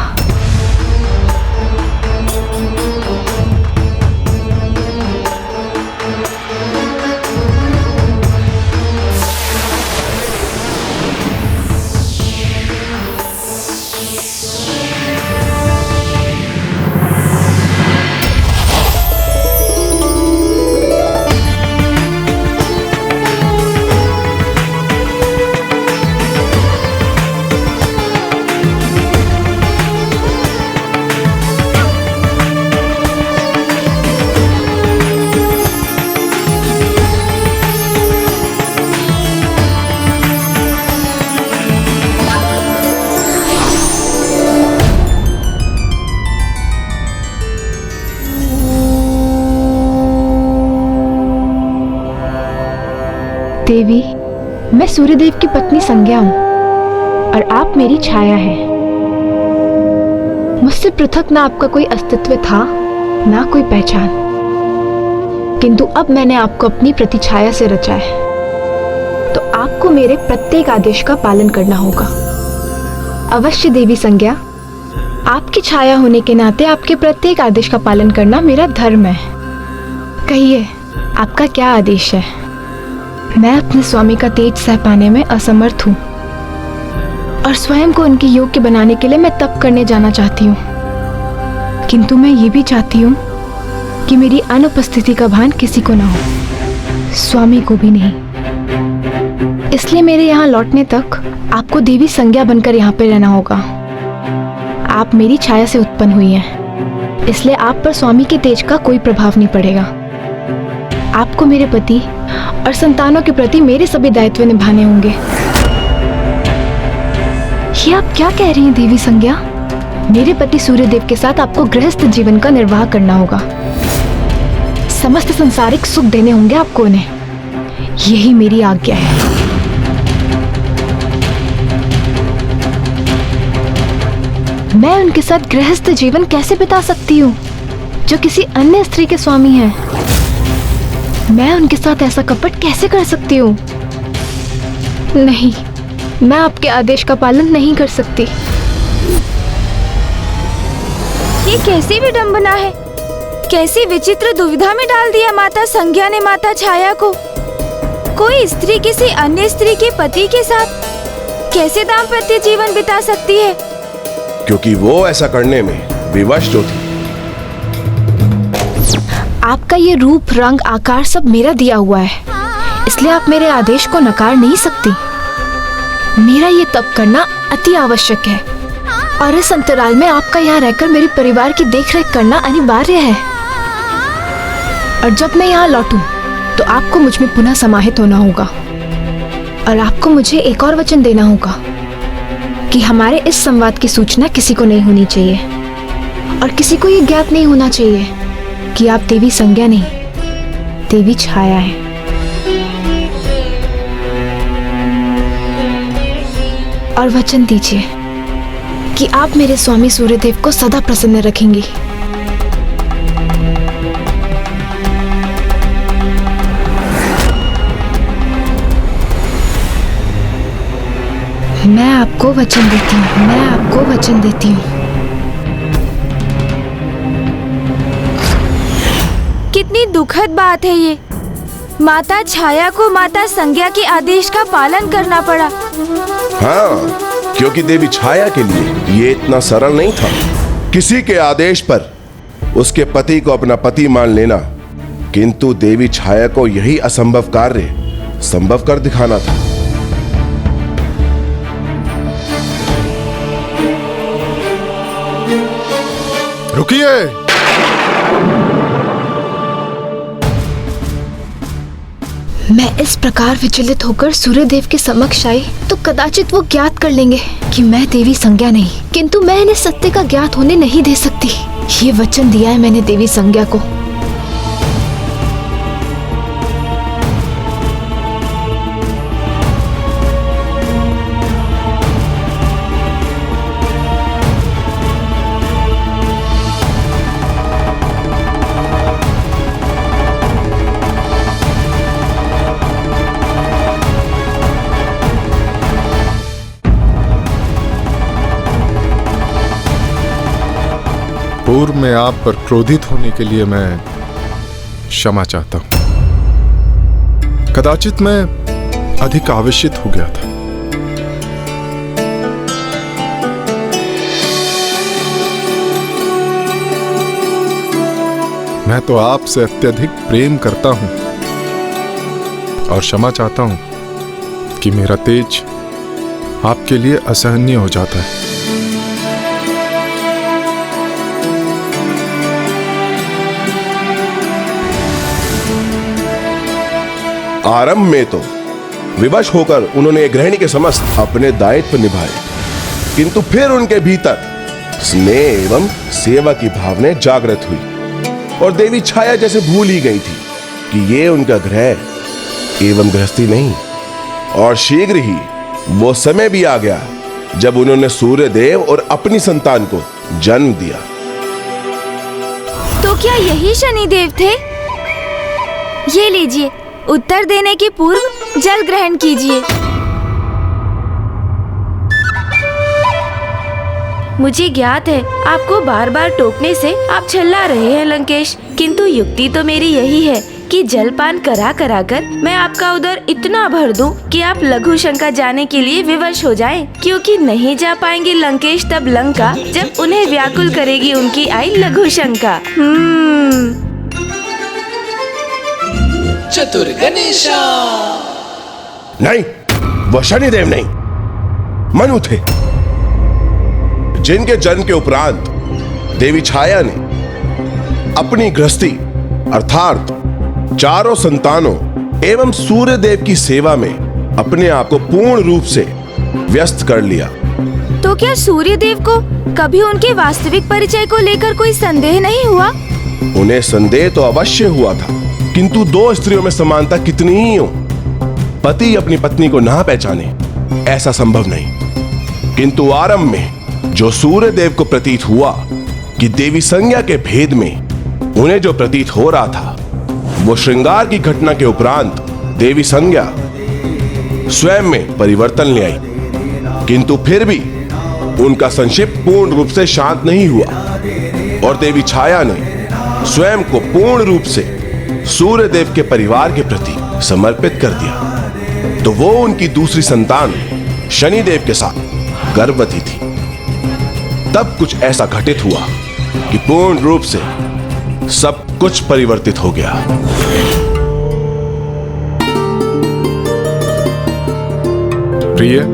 देवी, मैं सूर्यदेव की पत्नी संज्ञा हूँ और आप मेरी छाया हैं। मुझसे पृथक ना आपका कोई अस्तित्व था, ना कोई पहचान, किंतु अब मैंने आपको अपनी प्रतिछाया से रचा है, तो आपको मेरे प्रत्येक आदेश का पालन करना होगा। अवश्य देवी संज्ञा, आपकी छाया होने के नाते आपके प्रत्येक आदेश का पालन करना मेरा धर्म है। कहिए, आपका क्या आदेश है? मैं अपने स्वामी का तेज सह पाने में असमर्थ हूँ और स्वयं को उनके योग्य बनाने के लिए मैं तप करने जाना चाहती हूँ, किंतु मैं ये भी चाहती हूँ कि मेरी अनुपस्थिति का भान किसी को ना हो, स्वामी को भी नहीं। इसलिए मेरे यहाँ लौटने तक आपको देवी संज्ञा बनकर यहाँ पे रहना होगा। आप मेरी छाया से उत्पन्न हुई हैं, इसलिए आप पर स्वामी के तेज का कोई प्रभाव नहीं पड़ेगा। आपको मेरे पति और संतानों के प्रति मेरे सभी दायित्व निभाने होंगे। ये आप क्या कह रही हैं देवी संज्ञा? मेरे पति सूर्यदेव के साथ आपको गृहस्थ जीवन का निर्वाह करना होगा, समस्त संसारिक सुख देने होंगे आपको उन्हें, यही मेरी आज्ञा है। मैं उनके साथ गृहस्थ जीवन कैसे बिता सकती हूँ जो किसी अन्य स्त्री के स्वामी हैं? मैं उनके साथ ऐसा कपट कैसे कर सकती हूँ? नहीं, मैं आपके आदेश का पालन नहीं कर सकती। ये कैसी विडंबना है, कैसी विचित्र दुविधा में डाल दिया माता संज्ञा ने माता छाया को। कोई स्त्री किसी अन्य स्त्री के पति के साथ कैसे दाम्पत्य जीवन बिता सकती है? क्योंकि वो ऐसा करने में विवश जो थी। आपका ये रूप, रंग, आकार सब मेरा दिया हुआ है, इसलिए आप मेरे आदेश को नकार नहीं सकती। मेरा ये तप करना अति आवश्यक है और इस अंतराल में आपका यहाँ रहकर मेरे परिवार की देखरेख करना अनिवार्य है। और जब मैं यहाँ लौटूं, तो आपको मुझ में पुनः समाहित होना होगा और आपको मुझे एक और वचन देना होगा कि हमारे इस संवाद की सूचना किसी को नहीं होनी चाहिए और किसी को ये ज्ञात नहीं होना चाहिए कि आप देवी संज्ञा नहीं, देवी छाया है। और वचन दीजिए कि आप मेरे स्वामी सूर्यदेव को सदा प्रसन्न रखेंगी। मैं आपको वचन देती हूँ, मैं आपको वचन देती हूँ। कितनी दुखद बात है ये। माता छाया को माता संज्ञा के आदेश का पालन करना पड़ा। हाँ, क्योंकि देवी छाया के लिए ये इतना सरल नहीं था। किसी के आदेश पर उसके पति को अपना पति मान लेना, किंतु देवी छाया को यही असंभव कार्य संभव कर दिखाना था। रुकिए। मैं इस प्रकार विचलित होकर सूर्यदेव के समक्ष आई तो कदाचित वो ज्ञात कर लेंगे कि मैं देवी संज्ञा नहीं, किंतु मैं इन्हें सत्य का ज्ञात होने नहीं दे सकती। ये वचन दिया है मैंने देवी संज्ञा को। पूर्व में आप पर क्रोधित होने के लिए मैं क्षमा चाहता हूं। कदाचित मैं अधिक आवेशित हो गया था। मैं तो आपसे अत्यधिक प्रेम करता हूं और क्षमा चाहता हूं कि मेरा तेज आपके लिए असहनीय हो जाता है। आरंभ में तो विवश होकर उन्होंने गृहिणी के समस्त अपने दायित्व निभाए, किंतु फिर उनके भीतर स्नेह एवं सेवा की भावना जागृत हुई और देवी छाया जैसे भूल ही गई थी कि ये उनका गृह एवं गृहस्थी नहीं। और शीघ्र ही वो समय भी आ गया जब उन्होंने सूर्यदेव और अपनी संतान को जन्म दिया। तो क्या यही शनिदेव थे? ये लीजिए, उत्तर देने के पूर्व जल ग्रहण कीजिए। मुझे ज्ञात है आपको बार बार टोकने से आप छल्ला रहे हैं लंकेश, किंतु युक्ति तो मेरी यही है कि जलपान करा करा कर मैं आपका उदर इतना भर दूं कि आप लघु शंका जाने के लिए विवश हो जाएं, क्योंकि नहीं जा पाएंगे लंकेश तब लंका जब उन्हें व्याकुल करेगी उनकी आई लघु शंका। चतुर गणेशा। नहीं, वह शनिदेव नहीं, मनु थे, जिनके जन्म के उपरांत देवी छाया ने अपनी गृहस्थी अर्थात चारों संतानों एवं सूर्यदेव की सेवा में अपने आप को पूर्ण रूप से व्यस्त कर लिया। तो क्या सूर्यदेव को कभी उनके वास्तविक परिचय को लेकर कोई संदेह नहीं हुआ? उन्हें संदेह तो अवश्य हुआ था, किंतु दो स्त्रियों में समानता कितनी ही हो, पति अपनी पत्नी को ना पहचाने ऐसा संभव नहीं। किंतु आरंभ में जो सूर्यदेव को प्रतीत हुआ कि देवी संज्ञा के भेद में उन्हें जो प्रतीत हो रहा था, वो श्रृंगार की घटना के उपरांत देवी संज्ञा स्वयं में परिवर्तन ले आई, किंतु फिर भी उनका संक्षिप्त पूर्ण रूप से शांत नहीं हुआ और देवी छाया ने स्वयं को पूर्ण रूप से सूर्यदेव के परिवार के प्रति समर्पित कर दिया। तो वो उनकी दूसरी संतान शनिदेव के साथ गर्भवती थी। तब कुछ ऐसा घटित हुआ कि पूर्ण रूप से सब कुछ परिवर्तित हो गया। प्रिय,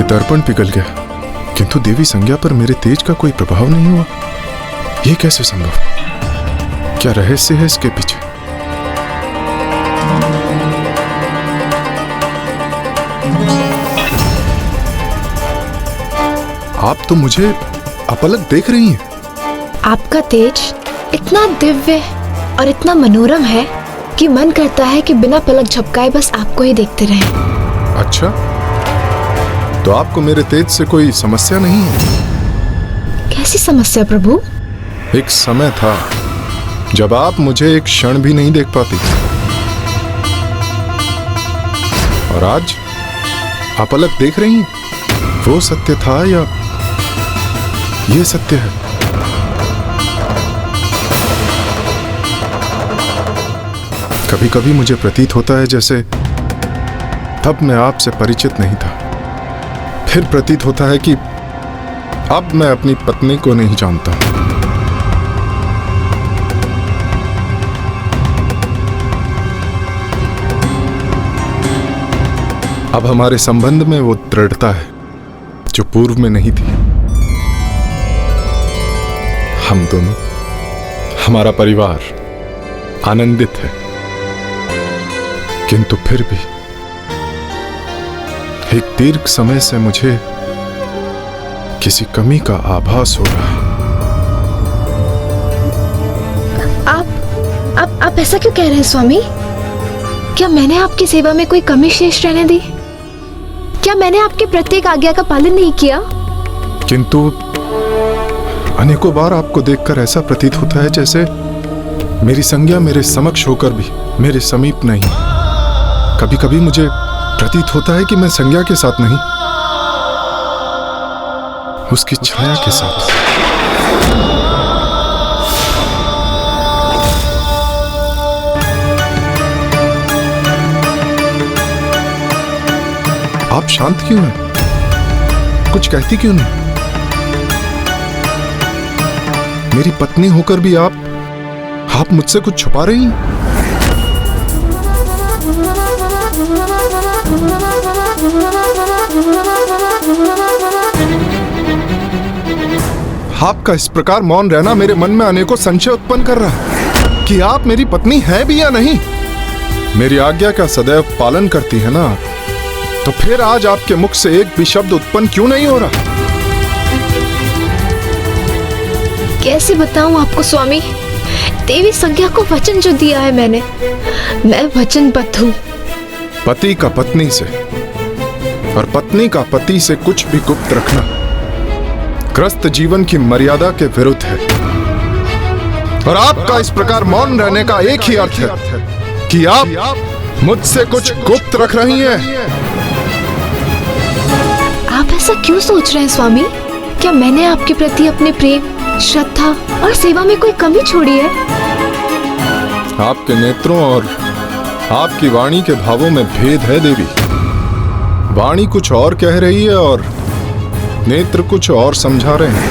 दर्पण पिघल गया, किंतु देवी संज्ञा पर मेरे तेज का कोई प्रभाव नहीं हुआ। यह कैसे संभव? क्या रहस्य है इसके पीछे? आप तो मुझे अपलक देख रही हैं। आपका तेज इतना दिव्य और इतना मनोरम है कि मन करता है कि बिना पलक झपकाए बस आपको ही देखते रहें। अच्छा, तो आपको मेरे तेज से कोई समस्या नहीं है? कैसी समस्या प्रभु? एक समय था जब आप मुझे एक क्षण भी नहीं देख पाती, और आज आप अलग देख रही हैं। वो सत्य था या ये सत्य है? कभी कभी मुझे प्रतीत होता है जैसे तब मैं आपसे परिचित नहीं था, फिर प्रतीत होता है कि अब मैं अपनी पत्नी को नहीं जानता। अब हमारे संबंध में वो दृढ़ता है जो पूर्व में नहीं थी। हम दोनों, हमारा परिवार आनंदित है, किंतु फिर भी एक दीर्घ समय से मुझे किसी कमी का आभास हो रहा है। आप ऐसा क्यों कह रहे हैं स्वामी? क्या मैंने आपकी सेवा में कोई कमी शेष रहने दी? क्या मैंने आपकी प्रत्येक आज्ञा का पालन नहीं किया? किंतु अनेकों बार आपको देखकर ऐसा प्रतीत होता है जैसे मेरी संज्ञा मेरे समक्ष होकर भी मेरे समीप नहीं। कभी कभी मुझे प्रतीत होता है कि मैं संज्ञा के साथ नहीं, उसकी छाया के साथ। आप शांत क्यों हैं? कुछ कहती क्यों नहीं? मेरी पत्नी होकर भी आप मुझसे कुछ छुपा रही हैं? आपका इस प्रकार मौन रहना मेरे मन में अनेकों संशय उत्पन्न कर रहा है कि आप मेरी पत्नी हैं भी या नहीं। मेरी आज्ञा का सदैव पालन करती है ना, तो फिर आज आपके मुख से एक भी शब्द उत्पन्न क्यों नहीं हो रहा? कैसे बताऊं आपको स्वामी? देवी संज्ञा को वचन जो दिया है मैंने, मैं वचनबद्ध हूं। पति का पत्नी से और पत्नी का पति से कुछ भी गुप्त रखना ग्रस्त जीवन की मर्यादा के विरुद्ध है। और आपका इस प्रकार मौन रहने का एक ही अर्थ है कि आप मुझसे कुछ गुप्त रख रही हैं। आप ऐसा क्यों सोच रहे हैं स्वामी? क्या मैंने आपके प्रति अपने प्रेम, श्रद्धा और सेवा में कोई कमी छोड़ी है? आपके नेत्रों और आपकी वाणी के भावों में भेद है देवी। वाणी कुछ और कह रही है और नेत्र कुछ और समझा रहे हैं।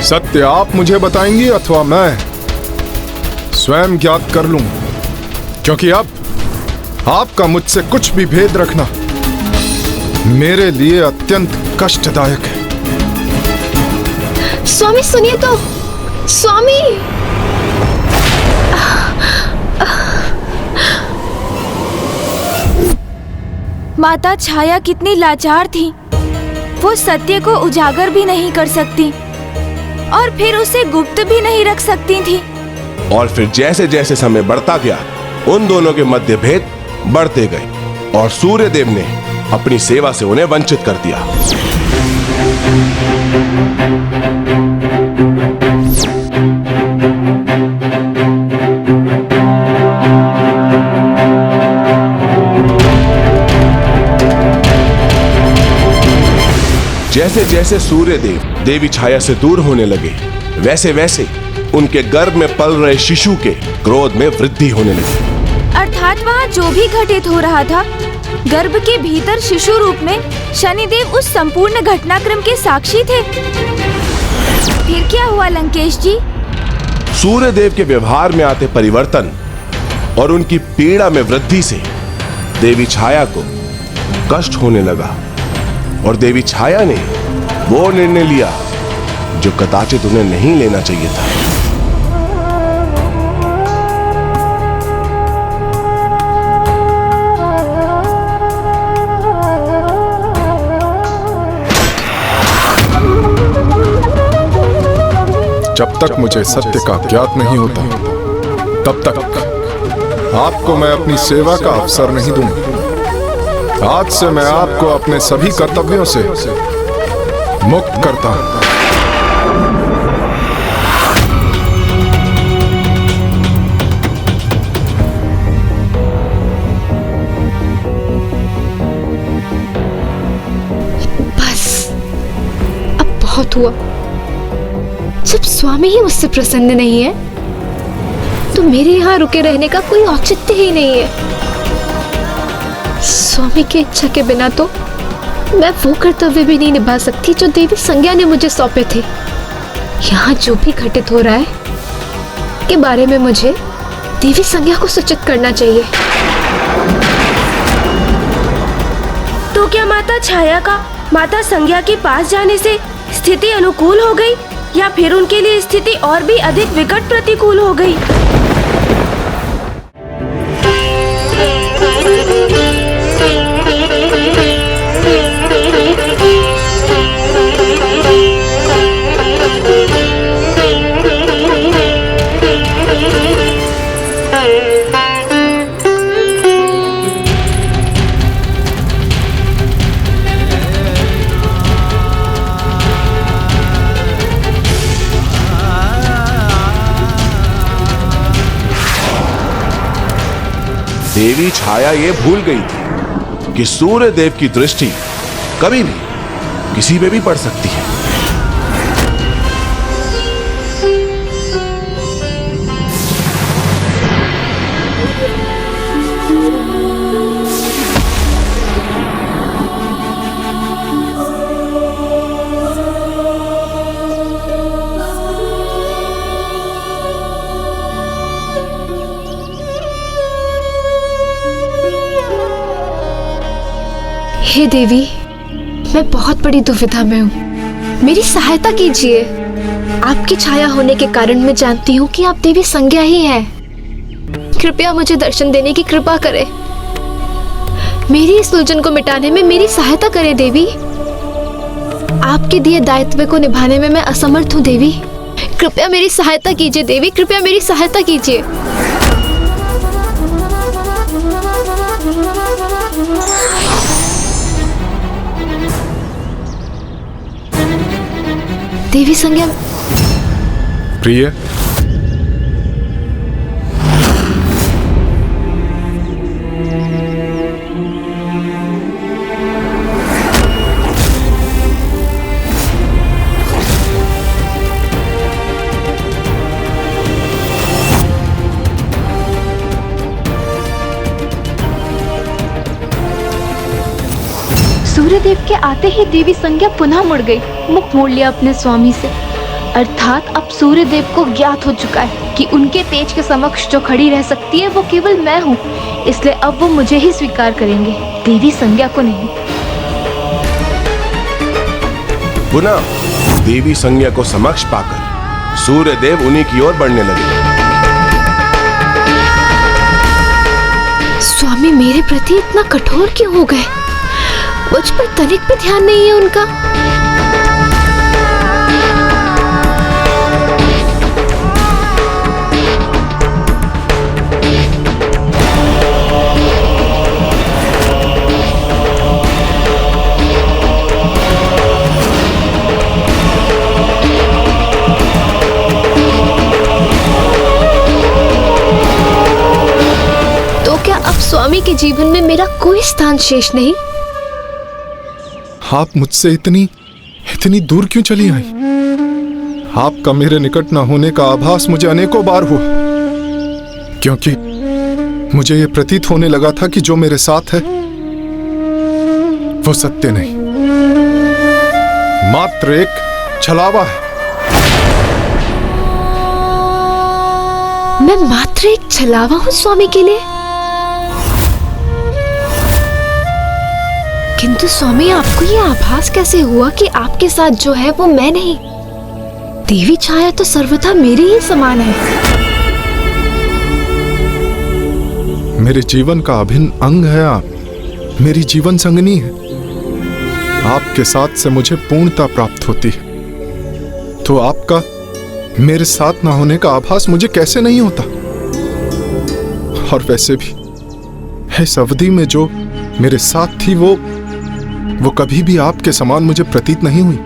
सत्य आप मुझे बताएंगी अथवा मैं स्वयं ज्ञात कर लूं, क्योंकि अब आपका मुझसे कुछ भी भेद रखना मेरे लिए अत्यंत कष्टदायक है। स्वामी सुनिए तो, स्वामी। माता छाया कितनी लाचार थी। वो सत्य को उजागर भी नहीं कर सकती और फिर उसे गुप्त भी नहीं रख सकती थी। और फिर जैसे जैसे समय बढ़ता गया, उन दोनों के मध्य भेद बढ़ते गए और सूर्य देव ने अपनी सेवा से उन्हें वंचित कर दिया। जैसे जैसे सूर्य देव देवी छाया से दूर होने लगे, वैसे वैसे उनके गर्भ में पल रहे शिशु के क्रोध में वृद्धि होने लगी। अर्थात वहाँ जो भी घटित हो रहा था, गर्भ के भीतर शिशु रूप में शनिदेव उस संपूर्ण घटनाक्रम के साक्षी थे। फिर क्या हुआ लंकेश जी? सूर्य देव के व्यवहार में आते परिवर्तन और उनकी पीड़ा में वृद्धि से देवी छाया को कष्ट होने लगा और देवी छाया ने वो निर्णय लिया जो कदाचित उन्हें नहीं लेना चाहिए था। जब तक मुझे सत्य का ज्ञात नहीं होता, तब तक आपको मैं अपनी सेवा का अवसर नहीं दूंगा। आज से मैं आपको अपने सभी कर्तव्यों से मुक्त करता हूं। बस अब बहुत हुआ। जब स्वामी ही मुझसे प्रसन्न नहीं है, तो मेरे यहाँ रुके रहने का कोई औचित्य ही नहीं है। स्वामी की इच्छा के बिना तो मैं वो कर्तव्य भी नहीं निभा सकती जो देवी संज्ञा ने मुझे सौंपे थे। यहाँ जो भी घटित हो रहा है के बारे में मुझे देवी संज्ञा को सूचित करना चाहिए। तो क्या माता छाया का माता संज्ञा के पास जाने से स्थिति अनुकूल हो गई, या फिर उनके लिए स्थिति और भी अधिक विकट प्रतिकूल हो गई? देवी छाया ये भूल गई थी कि सूर्य देव की दृष्टि कभी भी किसी पे भी पड़ सकती है। हे देवी, मैं बहुत बड़ी दुविधा में हूँ, मेरी सहायता कीजिए। आपकी छाया होने के कारण मैं जानती हूँ कि आप देवी संज्ञा ही हैं। कृपया मुझे दर्शन देने की कृपा करें। मेरी इस उलझन को मिटाने में मेरी सहायता करें देवी। आपके दिए दायित्व को निभाने में मैं असमर्थ हूँ देवी। कृपया मेरी सहायता कीजिए देवी, कृपया मेरी सहायता कीजिए। देवी संज्ञा। प्रिय, सूर्यदेव के आते ही देवी संज्ञा पुनः मुड़ गई, मुख मोड़ लिया अपने स्वामी से। अर्थात अब सूर्यदेव को ज्ञात हो चुका है कि उनके तेज के समक्ष जो खड़ी रह सकती है वो केवल मैं हूँ, इसलिए अब वो मुझे ही स्वीकार करेंगे, देवी संज्ञा को नहीं। पुनः देवी संज्ञा को समक्ष पाकर सूर्यदेव उन्हीं की ओर बढ़ने लगे। स्वामी मेरे प्रति इतना कठोर क्यों हो गए? मुझ पर तनिक भी ध्यान नहीं है उनका। तो क्या अब स्वामी के जीवन में मेरा कोई स्थान शेष नहीं? आप मुझसे इतनी दूर क्यों चली आई? आपका मेरे निकट न होने का आभास मुझे अनेकों बार हुआ, क्योंकि मुझे यह प्रतीत होने लगा था कि जो मेरे साथ है वो सत्य नहीं, मात्र एक छलावा है। मैं मात्र एक छलावा हूँ स्वामी के लिए? किंतु स्वामी आपको ये आभास कैसे हुआ कि आपके साथ जो है वो मैं नहीं? देवी छाया तो सर्वथा मेरे ही समान है। मेरे जीवन का अभिन्न अंग है आप, मेरी जीवन संगनी है। आपके साथ से मुझे पूर्णता प्राप्त होती है, तो आपका मेरे साथ ना होने का आभास मुझे कैसे नहीं होता? और वैसे भी इस अवधि में जो मेरे साथ थी वो कभी भी आपके समान मुझे प्रतीत नहीं हुई।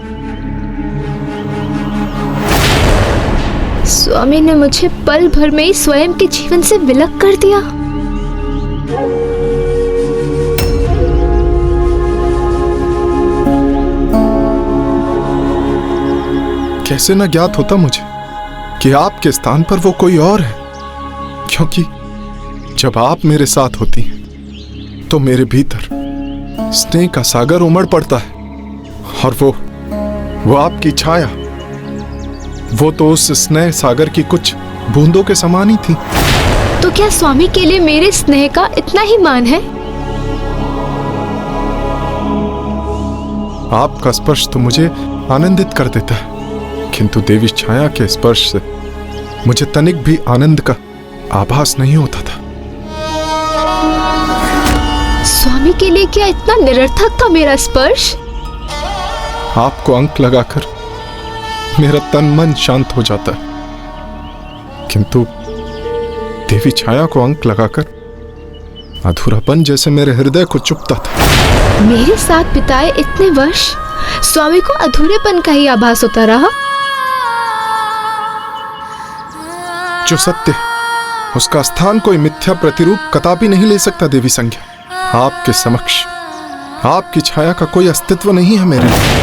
स्वामी ने मुझे पल भर में ही स्वयं के जीवन से विलग कर दिया। कैसे न ज्ञात होता मुझे कि आपके स्थान पर वो कोई और है, क्योंकि जब आप मेरे साथ होती हैं तो मेरे भीतर स्नेह का सागर उमड़ पड़ता है। और वो आपकी छाया, वो तो उस स्नेह सागर की कुछ बूंदों के समान ही थी। तो क्या स्वामी के लिए मेरे स्नेह का इतना ही मान है? आपका स्पर्श तो मुझे आनंदित कर देता है, किंतु देवी छाया के स्पर्श से मुझे तनिक भी आनंद का आभास नहीं होता था। स्वामी के लिए क्या इतना निरर्थक था मेरा स्पर्श? आपको अंक लगाकर मेरा तन मन शांत हो जाता है, किंतु देवी छाया को अंक लगाकर अधूरापन जैसे मेरे हृदय को चुभता था। मेरे साथ बिताए इतने वर्ष स्वामी को अधूरेपन का ही आभास होता रहा। जो सत्य उसका स्थान कोई मिथ्या प्रतिरूप कदापि नहीं ले सकता देवी संज्ञा। आपके समक्ष आपकी छाया का कोई अस्तित्व नहीं है मेरे लिए।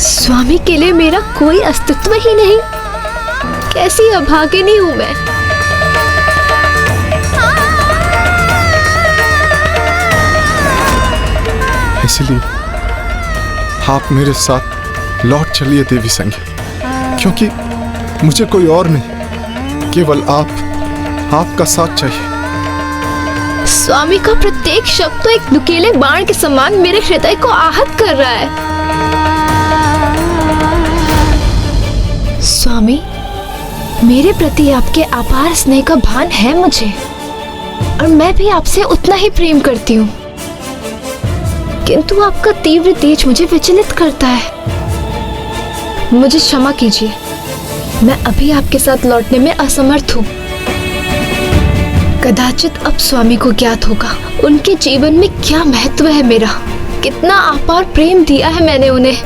स्वामी के लिए मेरा कोई अस्तित्व ही नहीं। कैसी अभागिनी हूं मैं। इसलिए आप मेरे साथ लौट चलिए देवी संज्ञा, क्योंकि मुझे कोई और नहीं, केवल आपका साथ चाहिए। स्वामी का प्रत्येक शब्द तो एक नुकीले बाण के समान मेरे हृदय को आहत कर रहा है। स्वामी, मेरे प्रति आपके अपार स्नेह का भान है मुझे, और मैं भी आपसे उतना ही प्रेम करती हूँ, किंतु आपका तीव्र तेज मुझे विचलित करता है। मुझे क्षमा कीजिए, मैं अभी आपके साथ लौटने में असमर्थ हूँ। कदाचित अब स्वामी को ज्ञात होगा उनके जीवन में क्या महत्व है मेरा, कितना अपार प्रेम दिया है मैंने उन्हें,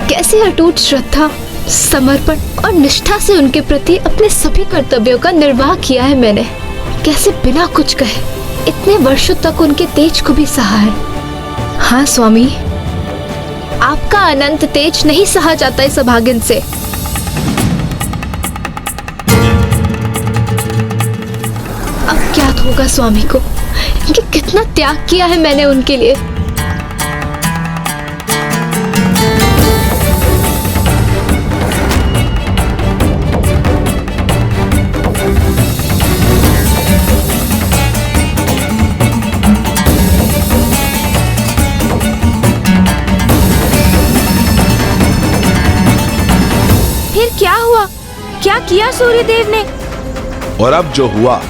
कैसे अटूट श्रद्धा, समर्पण और निष्ठा से उनके प्रति अपने सभी कर्तव्यों का निर्वाह किया है मैंने, कैसे बिना कुछ कहे इतने वर्षों तक उनके तेज को भी सहा है। हाँ स्वामी, आपका अनंत तेज नहीं सहा जाता इस अभागिन से। अब ज्ञात होगा स्वामी को कि कितना त्याग किया है मैंने उनके लिए। फिर क्या हुआ? क्या किया सूर्यदेव ने? और अब जो हुआ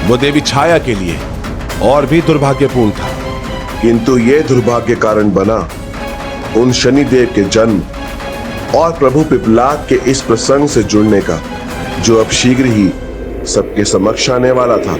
वो देवी छाया के लिए और भी दुर्भाग्यपूर्ण था, किंतु ये दुर्भाग्य कारण बना उन शनिदेव के जन्म और प्रभु पिपलाद के इस प्रसंग से जुड़ने का, जो अब शीघ्र ही सबके समक्ष आने वाला था।